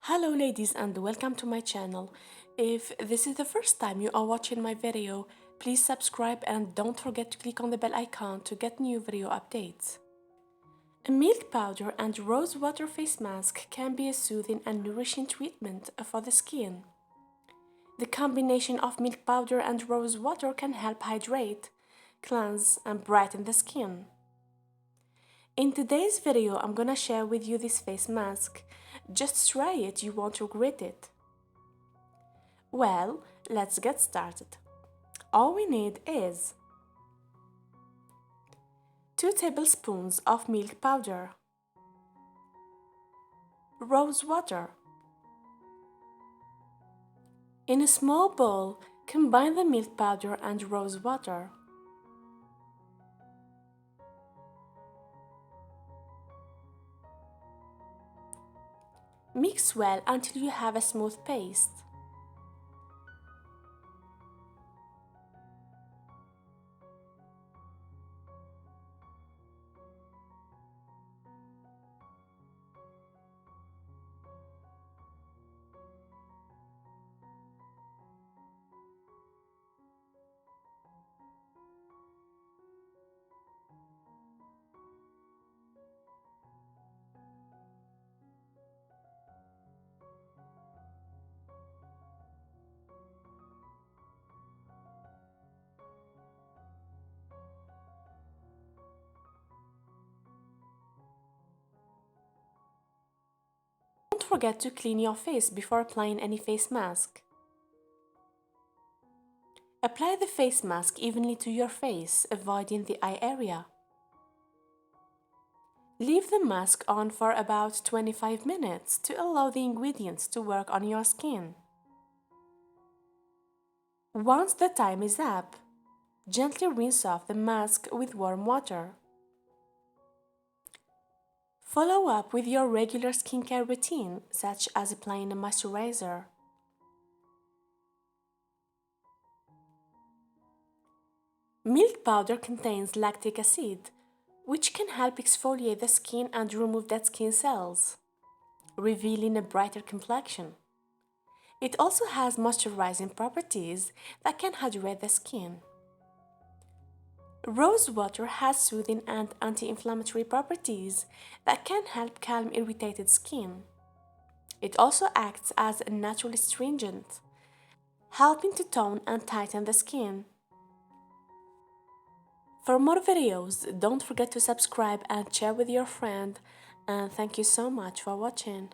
Hello ladies and welcome to my channel. If this is the first time you are watching my video, please subscribe and don't forget to click on the bell icon to get new video updates. A milk powder and rose water face mask can be a soothing and nourishing treatment for the skin. The combination of milk powder and rose water can help hydrate, cleanse and brighten the skin. In today's video, I'm gonna share with you this face mask. Just try it, you won't regret it. Well, let's get started. All we need is 2 tablespoons of milk powder, rose water. In a small bowl, combine the milk powder and rose water. Mix well until you have a smooth paste. Don't forget to clean your face before applying any face mask. Apply the face mask evenly to your face, avoiding the eye area. Leave the mask on for about 25 minutes to allow the ingredients to work on your skin. Once the time is up, gently rinse off the mask with warm water. Follow up with your regular skincare routine, such as applying a moisturizer. Milk powder contains lactic acid, which can help exfoliate the skin and remove dead skin cells, revealing a brighter complexion. It also has moisturizing properties that can hydrate the skin. Rose water has soothing and anti-inflammatory properties that can help calm irritated skin. It also acts as a natural astringent, helping to tone and tighten the skin. For more videos, don't forget to subscribe and share with your friend, and thank you so much for watching.